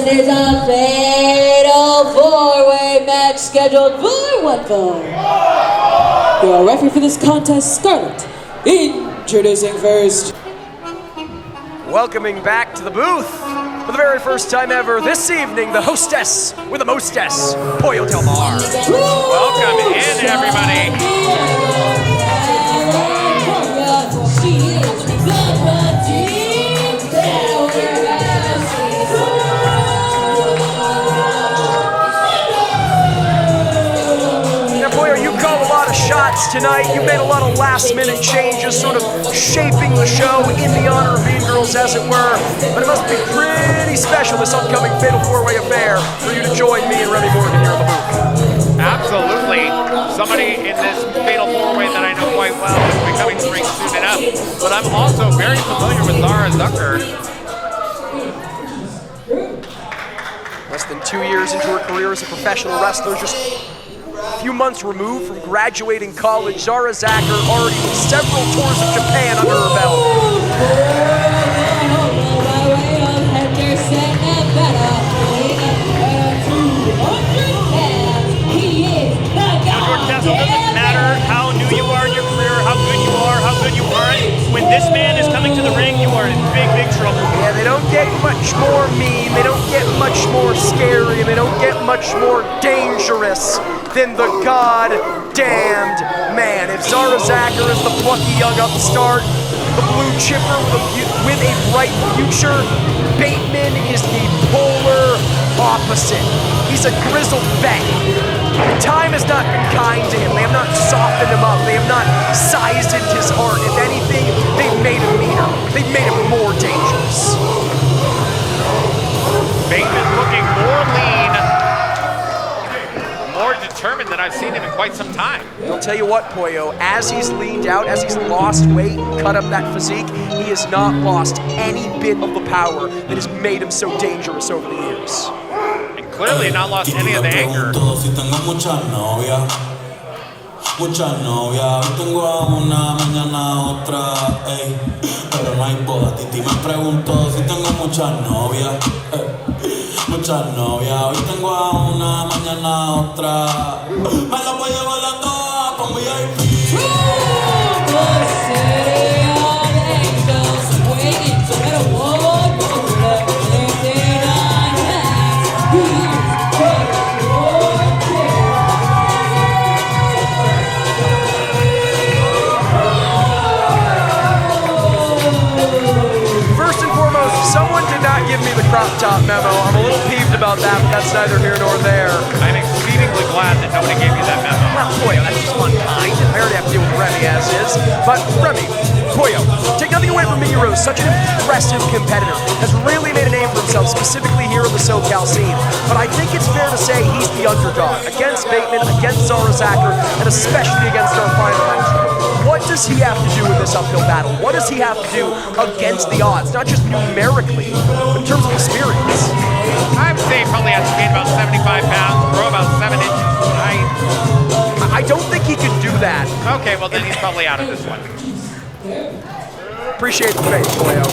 is a fatal four-way match scheduled for one fall. Your referee for this contest, Scarlett. Introducing first. Welcoming back to the booth for the very first time ever this evening, the hostess with the mostess, Pollo Del Mar. Welcome in, everybody. Now, Pollo, you call a lot of shots tonight. You made a lot of last-minute changes, sort of shaping the show in the honor of Mean Girls, as it were. But it must be pretty special, this upcoming Fatal 4-Way affair, for you to join me and Remy Morgan here on the booth. Absolutely. Somebody in this Fatal 4-Way that I know quite well is becoming to ring soon enough. But I'm also very familiar with Zara Zakher. Less than 2 years into her career as a professional wrestler, just a few months removed from graduating college, Zara Zakher already with several tours of Japan under her belt. It doesn't matter how new you are in your career, how good you are, how good you aren't. When this man is coming to the ring, you are in big, big trouble. Yeah, they don't get much more mean, they don't get much more scary, they don't get much more dangerous than the god-damned man. If Zara Zakher is the plucky young upstart, the blue chipper with a bright future, Bateman is the polar opposite. He's a grizzled vet. Time has not been kind to him. They have not softened him up. They have not sized into his heart. If anything, they've made him meaner. They've made him more dangerous. Bateman looking more lean, more determined than I've seen him in quite some time. I'll tell you what, Pollo, as he's leaned out, as he's lost weight, cut up that physique, he has not lost any bit of the power that has made him so dangerous over the years. Clearly not lost any of the anger. Muchas novias, hoy tengo a una, mañana a otra, ey, pero no hay boda. Titi me preguntó si tengo muchas novias, muchas novias, hoy tengo a una, mañana a otra, me la voy a llevar a todas con VIP. Someone did not give me the crop top memo. I'm a little peeved about that, but that's neither here nor there. I'm exceedingly glad that nobody gave you that memo. Well, Pollo, that's just unkind. I already have to deal with Remy as is. But Remy, Pollo, take nothing away from Miggy Rose, such an impressive competitor, has really made a name for himself, specifically here in the SoCal scene. But I think it's fair to say he's the underdog against Bateman, against Zara Zakher, and especially against our final match. What does he have to do in this uphill battle? What does he have to do against the odds? Not just numerically, but in terms of experience. I would say he probably has to gain about 75 pounds, grow about 7 inches. I don't think he can do that. Okay, well then he's probably out of this one. Appreciate the faith, Pollo.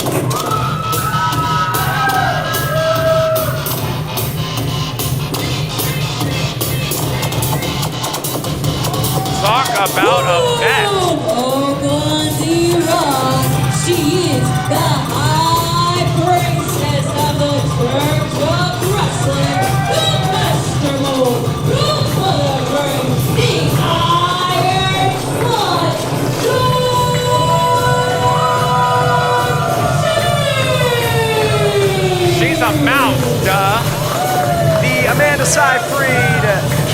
Talk about a bet. She is the high priestess of the Church of Wrestling, the Master Mode, the Mother Brain, the Iron Slut, She's a mouse, duh. The Amanda Seyfried,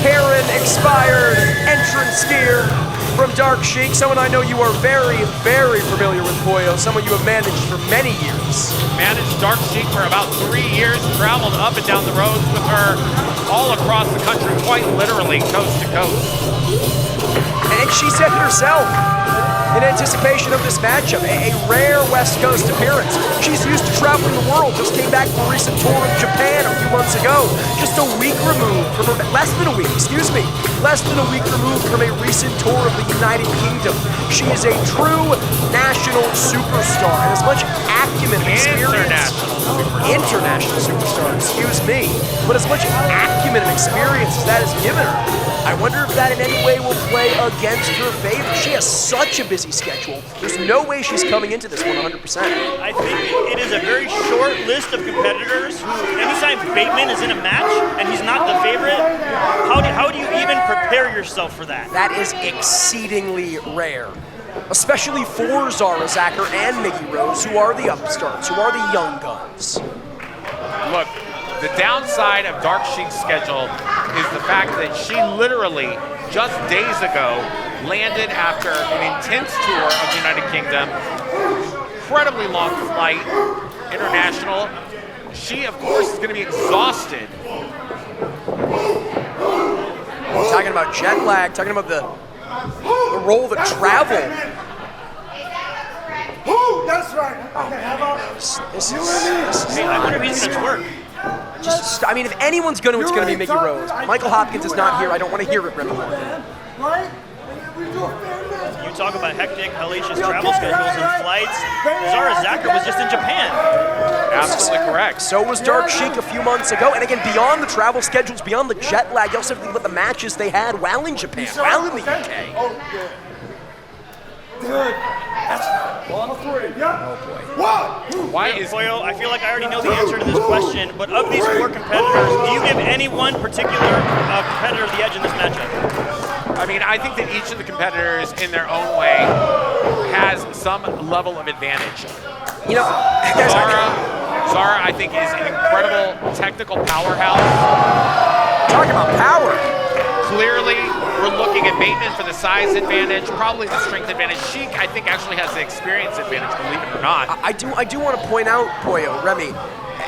Karen expired entrance gear from Dark Sheik, someone I know you are very, very familiar with, Pollo, someone you have managed for many years. Managed Dark Sheik for about 3 years, traveled up and down the roads with her all across the country, quite literally coast to coast. And she said it herself, in anticipation of this matchup. A rare West Coast appearance. She's used to traveling the world, just came back from a recent tour of Japan a few months ago. Just a week removed from her, less than a week removed from a recent tour of the United Kingdom. She is a true national superstar, and as much acumen and experience, international superstar, excuse me, but as much acumen and experience as that has given her, I wonder if that in any way will play against her favor. She has such a busy schedule. There's no way she's coming into this 100%. I think it is a very short list of competitors who, anytime Bateman is in a match and he's not the favorite, how do you even prepare yourself for that? That is exceedingly rare, especially for Zara Zakher and Miggy Rose, who are the upstarts, who are the young guns. Look, the downside of Dark Sheik's schedule is the fact that she literally, just days ago, landed after an intense tour of the United Kingdom, incredibly long flight, international. She, of course, is going to be exhausted. Talking about jet lag, talking about the role of travel. That's right. Okay, how about This I wonder if he's going to work. I mean, if anyone's going to, it's going to be Miggy Rose. Michael Hopkins is not here. I don't want to hear it, Remy. right? We do a fair match. You talk about hectic, hellacious travel schedules and flights. Zara Zakher was just in Japan. Absolutely correct. So was Dark Sheik a few months ago. And again, beyond the travel schedules, beyond the jet lag, you also have to think about the matches they had while in Japan, while in the UK. Oh, yeah. Good. That's 1, 3. Yeah. Oh, boy. 1. Why is Pollo, I feel like I already know the answer to this question, but of these 4 competitors, do you give any one particular competitor the edge in this matchup? I mean, I think that each of the competitors in their own way has some level of advantage. You know, guys, Zara, I think, is an incredible technical powerhouse. talking about power. Clearly, we're looking at Bateman for the size advantage, probably the strength advantage. Sheik, I think, actually has the experience advantage, believe it or not. I do want to point out, Pollo, Remy,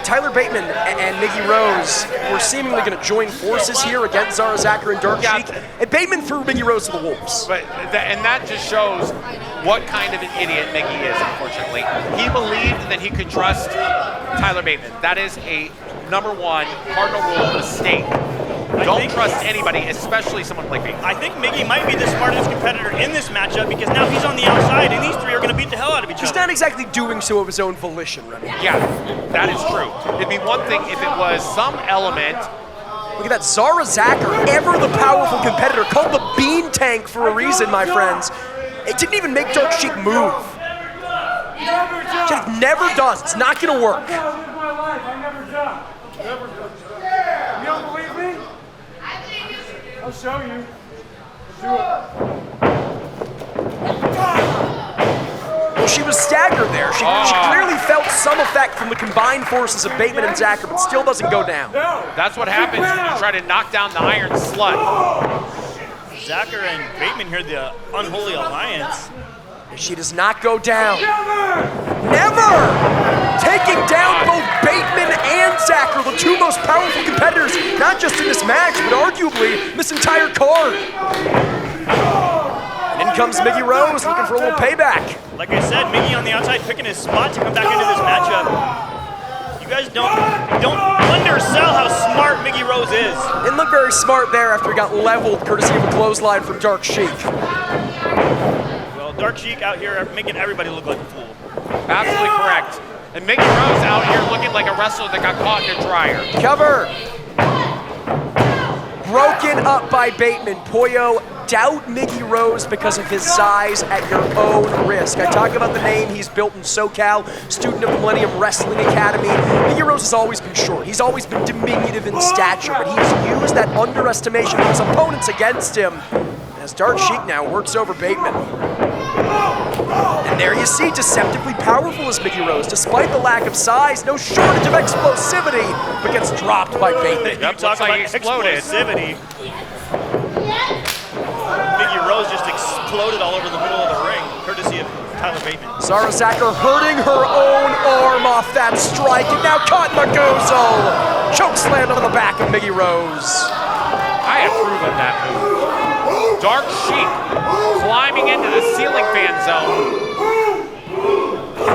Tyler Bateman and Miggy Rose were seemingly going to join forces here against Zara Zakher and Dark Sheik, and Bateman threw Miggy Rose to the wolves. But that just shows what kind of an idiot Miggy is, unfortunately. He believed that he could trust Tyler Bateman. That is a #1 cardinal rule mistake. Don't trust anybody, especially someone like me. I think Miggy might be the smartest competitor in this matchup because now he's on the outside and these 3 are going to beat the hell out of each He's other. not exactly doing so of his own volition, Remy. Yeah, that is true. It'd be one thing if it was some element. Look at that, Zara Zakher, ever the powerful competitor, called the bean tank for a reason, my friends. It didn't even make Dark Sheik move. Sheik never does. It's not going to work. I live my life. I never jump. Never jump. You don't believe me? I'll show you. Do it. Well, she was staggered there. She clearly felt some effect from the combined forces of Bateman and Zakher, but still doesn't go down. That's what happens when you try to knock down the Iron Slut. Zakher and Bateman here, the unholy alliance. She does not go down. Never! Taking down both Bateman and Zakher, the 2 most powerful competitors, not just in this match, but arguably this entire card. In comes Miggy Rose looking for a little payback. Like I said, Miggy on the outside picking his spot to come back into this matchup. You guys don't undersell how smart Miggy Rose is. Didn't look very smart there after he got leveled courtesy of a clothesline from Dark Sheik. Well, Dark Sheik out here making everybody look like a fool. Absolutely correct. And Miggy Rose out here looking like a wrestler that got caught in a dryer. Cover. Broken up by Bateman. Pollo, doubt Miggy Rose because of his size at your own risk. I talk about the name he's built in SoCal, student of the Millennium Wrestling Academy. Miggy Rose has always been short. He's always been diminutive in stature, but he's used that underestimation of his opponents against him. As Dark Sheik now works over Bateman. And there you see, deceptively powerful is Miggy Rose. Despite the lack of size, no shortage of explosivity, but gets dropped by Bateman. You talk about explosivity. Miggy Rose just exploded all over the middle of the ring, courtesy of Tyler Bateman. Zara Zakher hurting her own arm off that strike, and now caught in the gozo. Choke slam onto the back of Miggy Rose. I approve of that move. Dark Sheik climbing into the ceiling fan zone.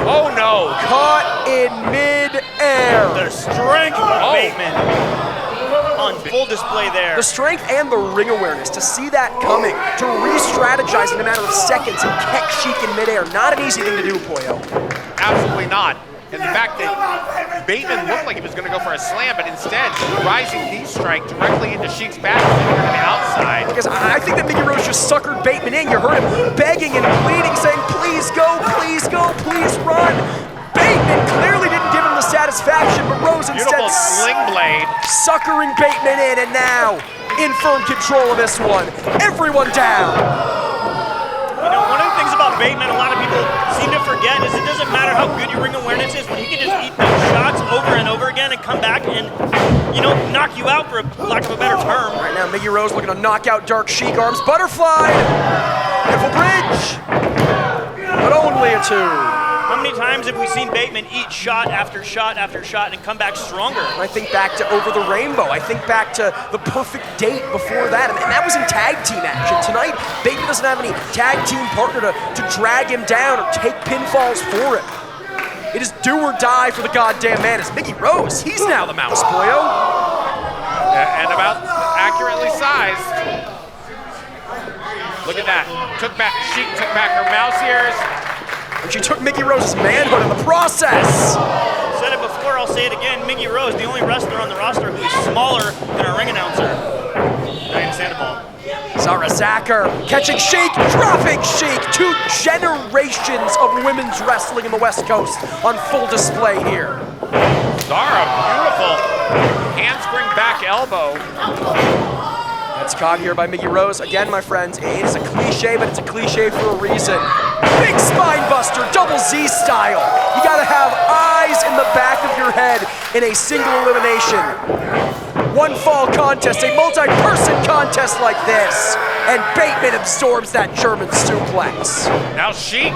Oh no. Caught in mid-air. The strength of Bateman on full display there. The strength and the ring awareness to see that coming, to re-strategize in a matter of seconds and catch Sheik in mid-air. Not an easy thing to do, Pollo. Absolutely not. And the fact that Bateman looked like he was going to go for a slam, but instead, rising knee strike directly into Sheik's back on the outside. Because I think that Miggy Rose just suckered Bateman in. You heard him begging and pleading, saying, please go, please go, please run. Bateman clearly didn't give him the satisfaction, but Rose instead Beautiful sling blade. suckering Bateman in, and now in firm control of this one. Everyone down. You know, one of the things about Bateman, a lot of people seem to forget, is it doesn't matter how good your ring awareness is, when he can just eat those shots over and over again and come back and, you know, knock you out, for lack of a better term. Right now, Miggy Rose looking to knock out Dark Sheik. Arms butterfly. Beautiful bridge. But only a 2. How many times have we seen Bateman eat shot after shot after shot and come back stronger? I think back to Over the Rainbow. I think back to the perfect date before that, and that was in tag team action. Tonight, Bateman doesn't have any tag team partner to drag him down or take pinfalls for him. It is do or die for the goddamn man. It's Miggy Rose. He's now the mouse, boyo. And about accurately sized. Look at that. Sheik took back her mouse ears. And she took Miggy Rose's manhood in the process. Said it before, I'll say it again. Miggy Rose, the only wrestler on the roster who is smaller than our ring announcer. Diane Sandoval. Zara Zakher catching Sheik, dropping Sheik. 2 generations of women's wrestling in the West Coast on full display here. Zara, beautiful. Handspring back elbow. That's caught here by Miggy Rose. Again, my friends, it is a cliche, but it's a cliche for a reason. Big spine buster, double Z style. You gotta have eyes in the back of your head in a single elimination. One fall contest, a multi-person contest like this. And Bateman absorbs that German suplex. Now Sheik.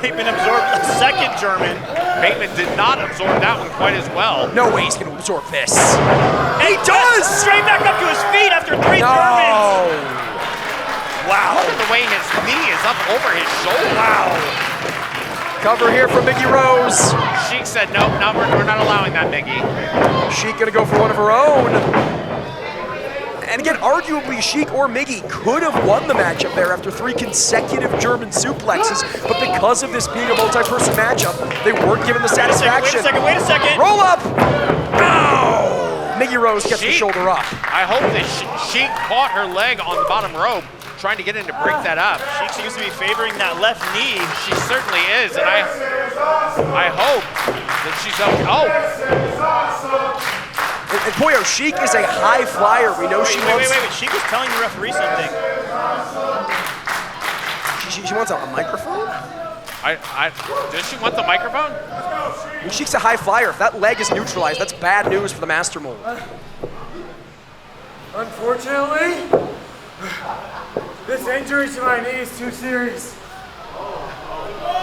Bateman absorbed a second German. Bateman did not absorb that one quite as well. No way he's gonna absorb this. And he does! Straight back up to his feet after 3 Germans. Wow. Look at the way his knee is up over his shoulder. Wow. Cover here from Miggy Rose. Sheik said, nope, no, we're not allowing that, Miggy. Sheik gonna go for one of her own. And again, arguably, Sheik or Miggy could have won the matchup there after 3 consecutive German suplexes, but because of this being a multi-person matchup, they weren't given the satisfaction. Wait a second. Roll up! Ow! Miggy Rose gets the shoulder up. I hope that Sheik caught her leg on the bottom rope, trying to get in to break that up. Sheik seems to be favoring that left knee. She certainly is, and I hope that she's okay. Oh! And Pollo, Sheik is a high flyer. We know she wants... Wait. Sheik was telling the referee something. She wants a microphone? Does she want the microphone? When Sheik's a high flyer, if that leg is neutralized, that's bad news for the Master Mold. Unfortunately, this injury to my knee is too serious.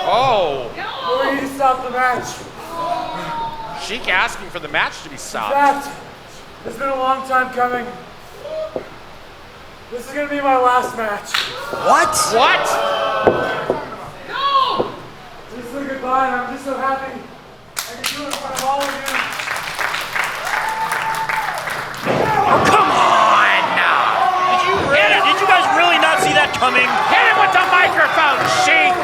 Oh! We need to stop the match. Sheik asking for the match to be In stopped. fact, it's been a long time coming. This is gonna be my last match. What? What? No! This is a goodbye, and I'm just so happy I can do it in front of all of you. Oh, come on! Did you guys really not see that coming? Hit him with the microphone, Sheik!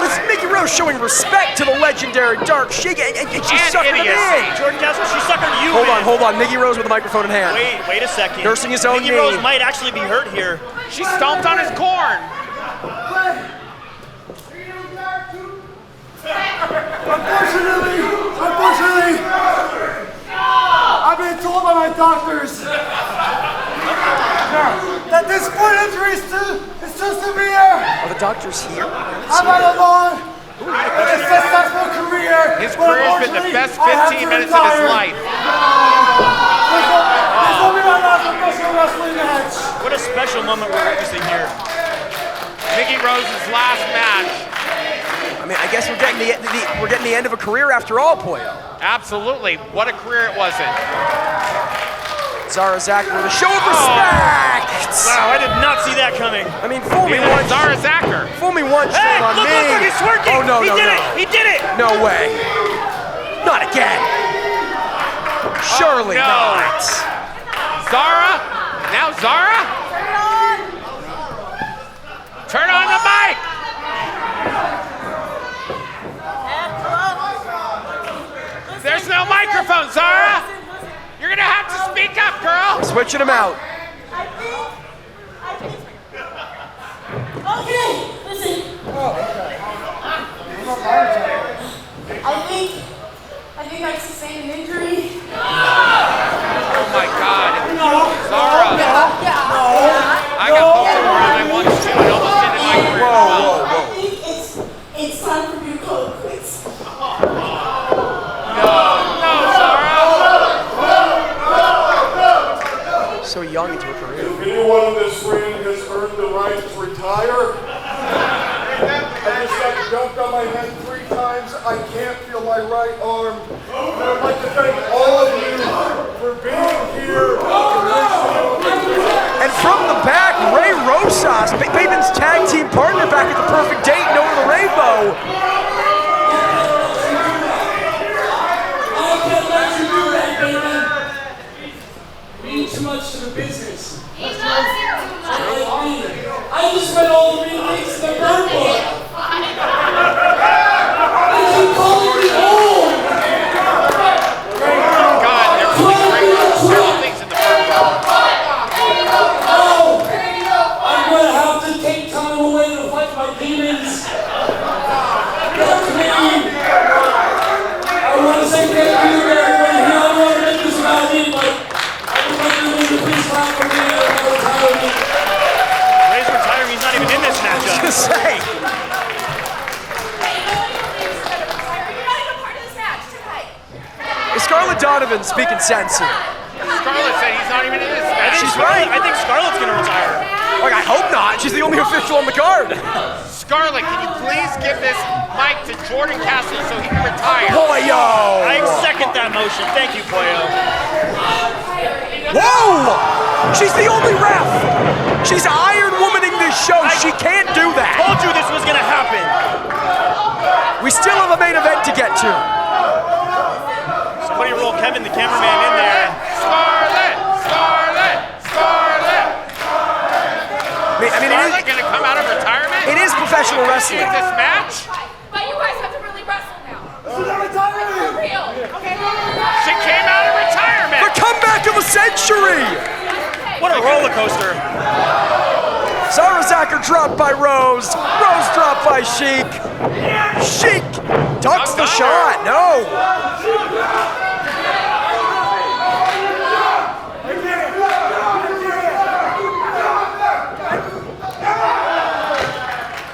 It's Miggy Rose showing respect to the legendary Dark Sheik, and she suckered him in. Jordan Castle, she suckered you Hold on. Miggy Rose with the microphone in hand. Wait a second. Nursing his own Miggy knee. Rose might actually be hurt here. She stomped on his corn. Unfortunately, I've been told by my doctors that this foot injury is too severe. Are the doctors here? I've had a long and successful career. His career has been the best 15 minutes of his life. This will be my last professional wrestling match. What a special moment we're witnessing here. Miggy Rose's last match. I mean, I guess we're getting the end of a career after all, Pollo. Absolutely. What a career it wasn't. Zara Zakher with a show of respect. once. Wow, I did not see that coming. I mean, fool me Neither once. did Zara Zakher. Fool me once, Hey, shame on look, me. look, look, it's working. Oh, no, he no, did no. it. He did it. No way. Not again. Surely no. not. Zara? Now Zara? Turn on the mic! There's no microphone, Zara! You're gonna have to speak up, girl! Switching him out. Okay, listen. I think I sustained an injury. Oh my God. Zara! I got No. poked more than I wanted to. It almost ended my career. I think it's time for me to call it quits. No, Zara! So young into a career. If anyone in this ring has earned the right to retire, I just got dunked on my head 3 times. I can't feel my right arm. And I'd like to thank all of you for being here. And from the back, Ray Rosas, Bateman's tag team partner, back at the perfect date and over the rainbow. I can't let you do that, Bateman. You mean too much to the business. I just read all the remakes in the bird book. They keep calling me old. God, there's several things in the bird book. Oh, I'm going to have to take time away to fight my demons. I want to say thank you to everybody here. I don't want to make this about me, but I would like to leave a please clap for me and my retirement. Ray's retiring. He's not even in this matchup. To say. Is Scarlett Donovan speaking sense here? Scarlett said he's not even in this match. She's right. I think Scarlett's gonna retire. Like, I hope not. She's the only official on the card. Scarlett, can you please give this mic to Jordan Castle so he can retire? Pollo. I second that motion. Thank you, Pollo. Whoa! She's the only ref. She's Iron Womaning this show. She can't do that. Told you this was gonna happen. We still have a main event to get to. Somebody roll Kevin, the cameraman, in there. Scarlett! Scarlett! Scarlett! I mean, Scarlett gonna come out of retirement? it is professional Is wrestling. she in this match? But you guys have to really wrestle now. This is not retiring. For real. Okay. She came out of retirement! The comeback of a century. What a roller coaster. Zara Zakher dropped by Rose. Rose dropped by Sheik. Sheik ducks the shot. No.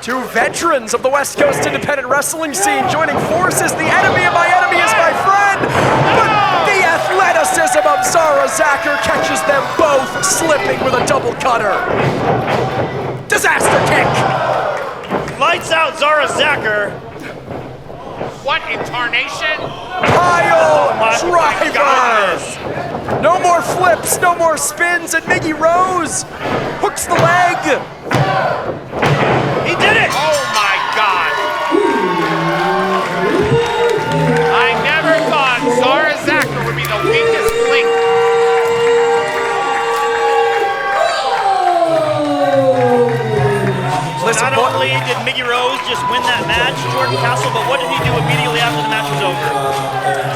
Two veterans of the West Coast independent wrestling scene joining forces. The enemy of my enemy is my friend. But the athleticism of Zara Zakher catches them both slipping with a double cutter. Disaster kick. Lights out, Zara Zakher. What incarnation? Pile my driver. goodness. No more flips, no more spins, and Miggy Rose hooks the leg. He did it. Oh my God! I never thought Zara Zakher would be the weakest link. Listen, Not only did Miggy Rose just win that match, Jordan Castle, but what did he do immediately after the match was over?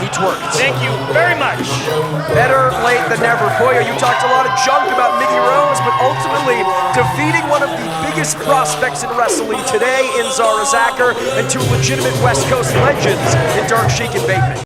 he twerked. Thank you very much. Better late than never. Boy, you talked a lot of junk about Miggy Rose, but ultimately defeating one of the biggest prospects in wrestling today in Zara Zakher and two legitimate West Coast legends in Sheik and Bateman.